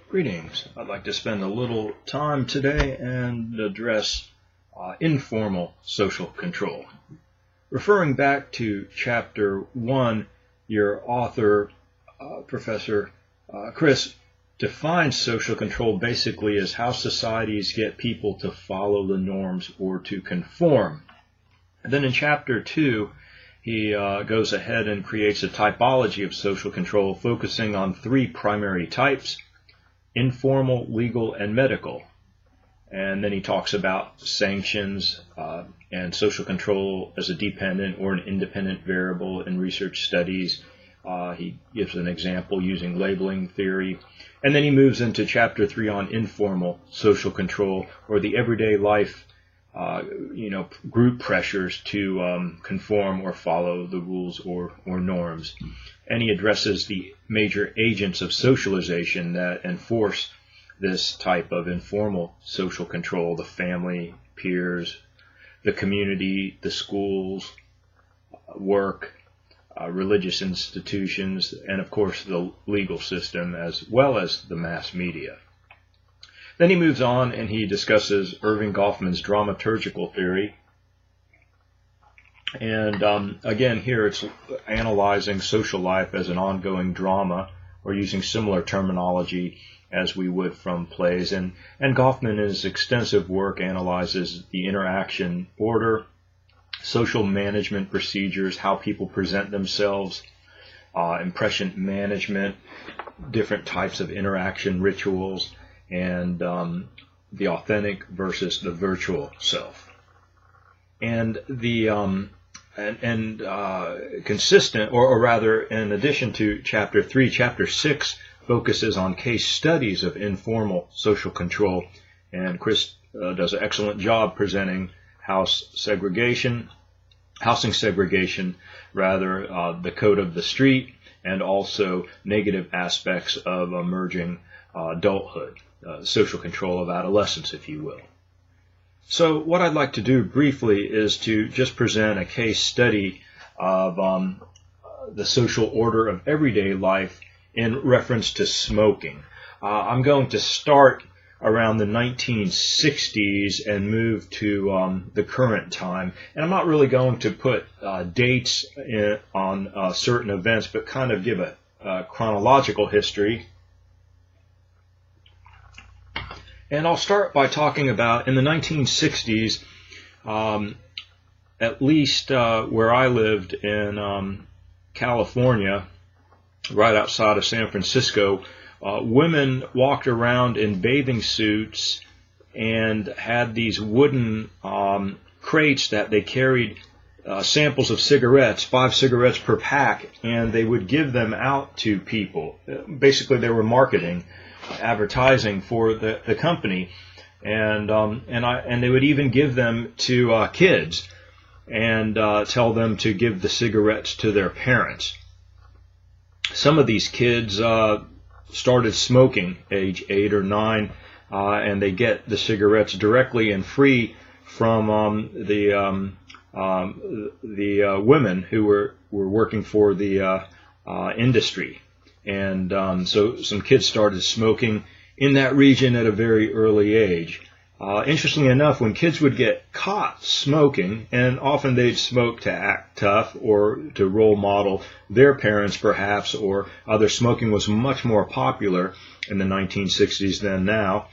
Greetings. I'd like to spend a little time today and address informal social control. Referring back to Chapter 1, your author, Professor Chris, defines social control basically as how societies get people to follow the norms or to conform. And then in Chapter 2, he goes ahead and creates a typology of social control focusing on three primary types: informal, legal, and medical. And then he talks about sanctions and social control as a dependent or an independent variable in research studies. He gives an example using labeling theory. And then he moves into Chapter 3 on informal social control, or the everyday life group pressures to conform or follow the rules or norms. And he addresses the major agents of socialization that enforce this type of informal social control: the family, peers, the community, the schools, work, religious institutions, and of course the legal system, as well as the mass media. Then he moves on and he discusses Erving Goffman's dramaturgical theory. And again, here it's analyzing social life as an ongoing drama, or using similar terminology as we would from plays. And Goffman, in his extensive work, analyzes the interaction order, social management procedures, how people present themselves, impression management, different types of interaction rituals, and the authentic versus the virtual self. And the consistent, or rather, in addition to Chapter 3, Chapter 6 focuses on case studies of informal social control. And Chris does an excellent job presenting housing segregation, the code of the street, and also negative aspects of emerging adulthood, social control of adolescence, if you will. So what I'd like to do briefly is to just present a case study of the social order of everyday life in reference to smoking. I'm going to start around the 1960s and move to the current time. And I'm not really going to put dates on certain events, but kind of give a chronological history. And I'll start by talking about, in the 1960s, at least where I lived in California, right outside of San Francisco, women walked around in bathing suits and had these wooden crates that they carried samples of cigarettes, 5 cigarettes per pack, and they would give them out to people. Basically, they were marketing, advertising for the company, and they would even give them to kids and tell them to give the cigarettes to their parents. Some of these kids started smoking age 8 or 9, and they get the cigarettes directly and free from the women who were working for the industry. And so some kids started smoking in that region at a very early age. Interestingly enough, when kids would get caught smoking, and often they'd smoke to act tough or to role model their parents perhaps, or other, smoking was much more popular in the 1960s than now.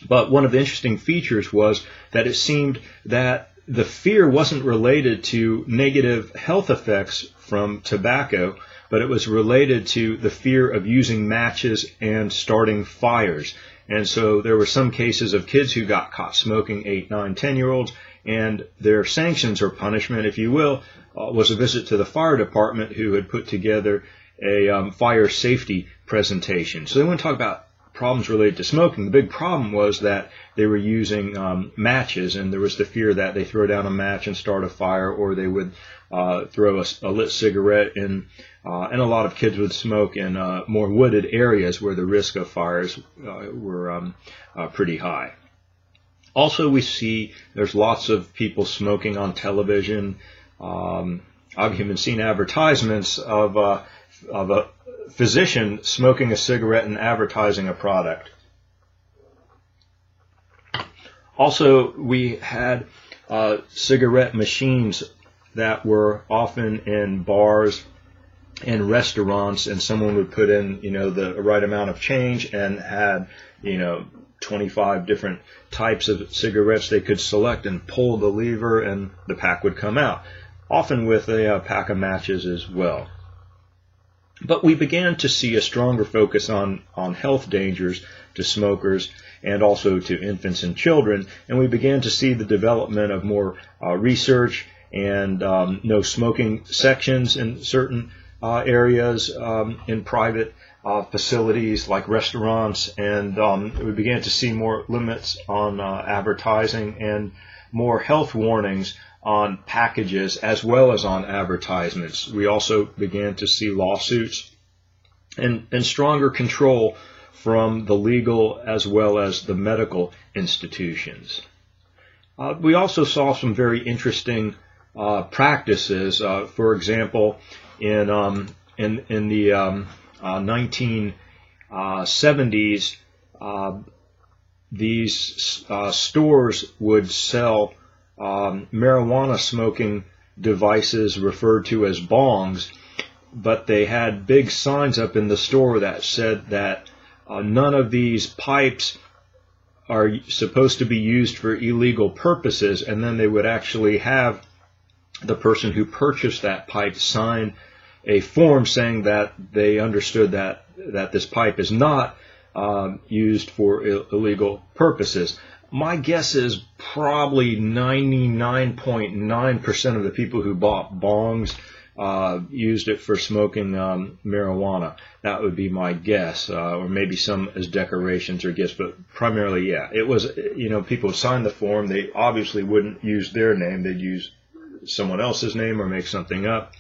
But one of the interesting features was that it seemed that the fear wasn't related to negative health effects from tobacco, but it was related to the fear of using matches and starting fires. And so there were some cases of kids who got caught smoking, 8, 9, 10-year-olds, and their sanctions or punishment, if you will, was a visit to the fire department, who had put together a fire safety presentation. So they want to talk about problems related to smoking. The big problem was that they were using matches, and there was the fear that they throw down a match and start a fire, or they would throw a lit cigarette in. And a lot of kids would smoke in more wooded areas where the risk of fires were pretty high. Also, we see there's lots of people smoking on television. I've even seen advertisements of physician smoking a cigarette and advertising a product. Also, we had cigarette machines that were often in bars and restaurants, and someone would put in, the right amount of change and had, 25 different types of cigarettes they could select and pull the lever and the pack would come out, often with a pack of matches as well. But we began to see a stronger focus on health dangers to smokers and also to infants and children, and we began to see the development of more research and no smoking sections in certain areas in private facilities like restaurants, and we began to see more limits on advertising and more health warnings on packages as well as on advertisements. We also began to see lawsuits and stronger control from the legal as well as the medical institutions. We also saw some very interesting practices. For example, in the 1970s, these stores would sell marijuana smoking devices referred to as bongs, but they had big signs up in the store that said that none of these pipes are supposed to be used for illegal purposes, and then they would actually have the person who purchased that pipe sign a form saying that they understood that this pipe is not used for illegal purposes. My guess is probably 99.9% of the people who bought bongs used it for smoking marijuana. That would be my guess, or maybe some as decorations or gifts, but primarily, yeah. It was, people signed the form. They obviously wouldn't use their name. They'd use someone else's name or make something up.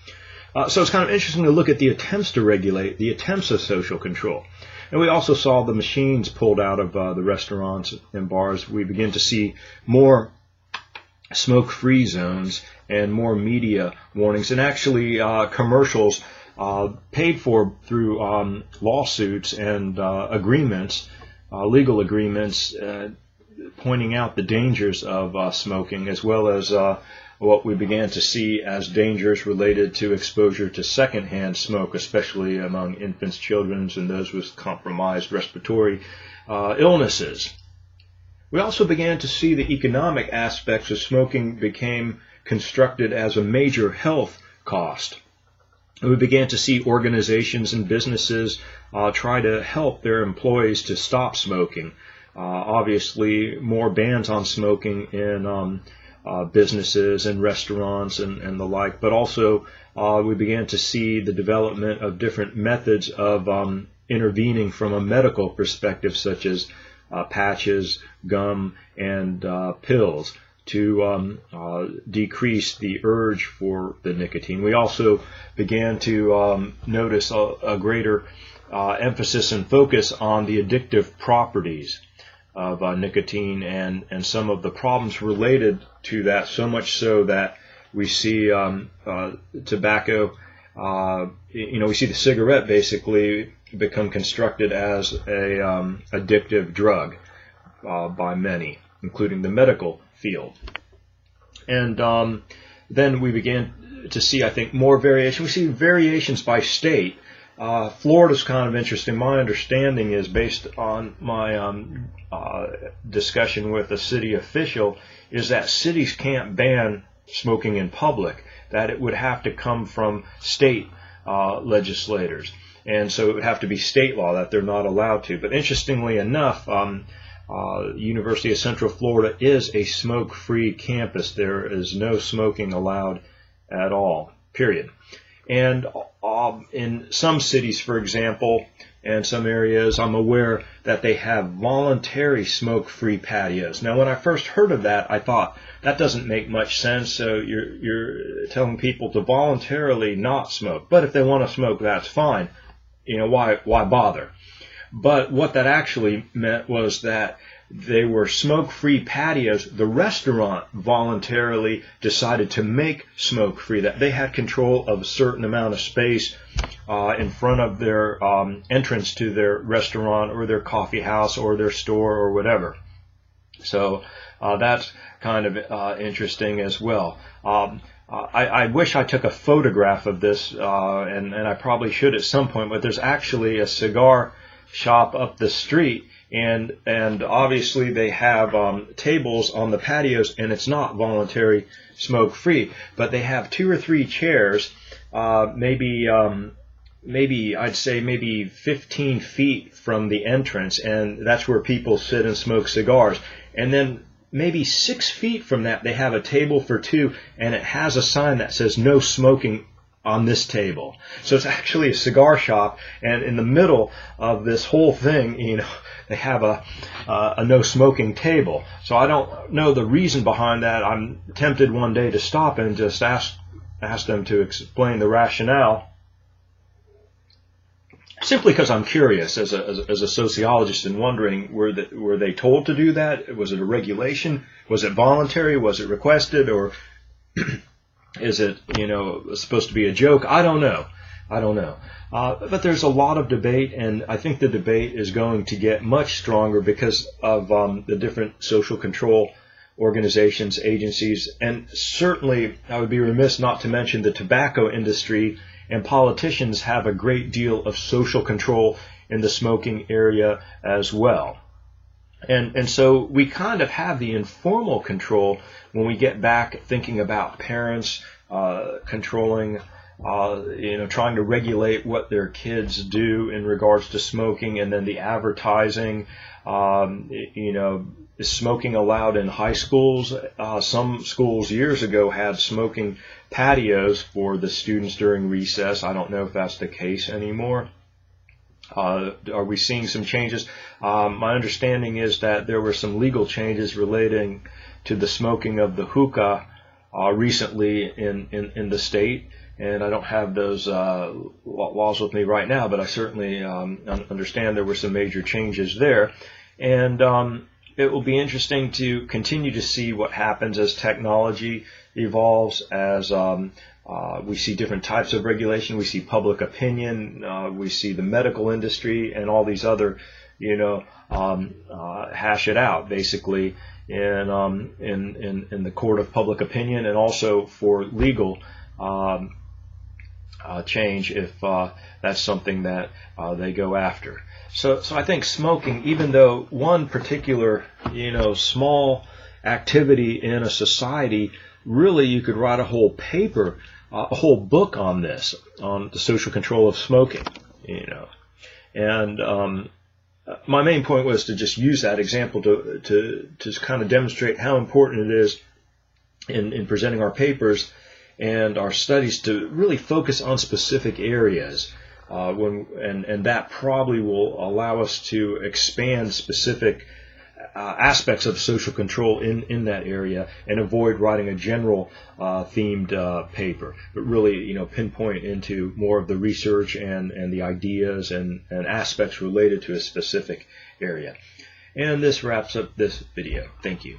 So it's kind of interesting to look at the attempts to regulate, the attempts of social control. And we also saw the machines pulled out of the restaurants and bars. We begin to see more smoke-free zones and more media warnings, and actually commercials paid for through lawsuits and agreements, legal agreements, pointing out the dangers of smoking, as well as what we began to see as dangers related to exposure to secondhand smoke, especially among infants, children, and those with compromised respiratory illnesses. We also began to see the economic aspects of smoking became constructed as a major health cost. We began to see organizations and businesses try to help their employees to stop smoking. Obviously, more bans on smoking in businesses and restaurants and the like, but also we began to see the development of different methods of intervening from a medical perspective, such as patches, gum, and pills to decrease the urge for the nicotine. We also began to notice a greater emphasis and focus on the addictive properties of nicotine and some of the problems related to that, so much so that we see tobacco, we see the cigarette basically become constructed as a addictive drug by many, including the medical field. And then we began to see, I think, more variation. We see variations by state. Florida's kind of interesting. My understanding is, based on my discussion with a city official, is that cities can't ban smoking in public, that it would have to come from state legislators. And so it would have to be state law that they're not allowed to. But interestingly enough, University of Central Florida is a smoke-free campus. There is no smoking allowed at all, period. And in some cities, for example, and some areas, I'm aware that they have voluntary smoke-free patios. Now, when I first heard of that, I thought, that doesn't make much sense. So you're telling people to voluntarily not smoke. But if they want to smoke, that's fine. Why bother? But what that actually meant was that they were smoke-free patios, the restaurant voluntarily decided to make smoke-free, that they had control of a certain amount of space in front of their entrance to their restaurant or their coffee house or their store or whatever. So that's kind of interesting as well. I wish I took a photograph of this, and I probably should at some point, but there's actually a cigar shop up the street, and obviously they have tables on the patios, and it's not voluntary smoke-free, but they have 2 or 3 chairs, maybe I'd say maybe 15 feet from the entrance, and that's where people sit and smoke cigars. And then maybe 6 feet from that, they have a table for 2, and it has a sign that says no smoking on this table. So it's actually a cigar shop, and in the middle of this whole thing, they have a no smoking table. So I don't know the reason behind that. I'm tempted one day to stop and just ask them to explain the rationale, simply because I'm curious as a sociologist and wondering, were they told to do that? Was it a regulation? Was it voluntary? Was it requested? Or is it, supposed to be a joke? I don't know. But there's a lot of debate, and I think the debate is going to get much stronger because of the different social control organizations, agencies, and certainly I would be remiss not to mention the tobacco industry, and politicians have a great deal of social control in the smoking area as well. And so we kind of have the informal control when we get back thinking about parents controlling, trying to regulate what their kids do in regards to smoking, and then the advertising. Is smoking allowed in high schools? Some schools years ago had smoking patios for the students during recess. I don't know if that's the case anymore. Are we seeing some changes? My understanding is that there were some legal changes relating to the smoking of the hookah recently in the state, and I don't have those laws with me right now, but I certainly understand there were some major changes there. And it will be interesting to continue to see what happens as technology evolves, as we see different types of regulation. We see public opinion, we see the medical industry, and all these other, hash it out basically in the court of public opinion, and also for legal change if that's something that they go after. So I think smoking, even though one particular, small activity in a society, really you could write a whole paper, a whole book on this, on the social control of smoking, And my main point was to just use that example to kind of demonstrate how important it is in presenting our papers and our studies to really focus on specific areas. And that probably will allow us to expand specific aspects of social control in that area, and avoid writing a general themed paper, but really pinpoint into more of the research and the ideas and aspects related to a specific area. And this wraps up this video. Thank you.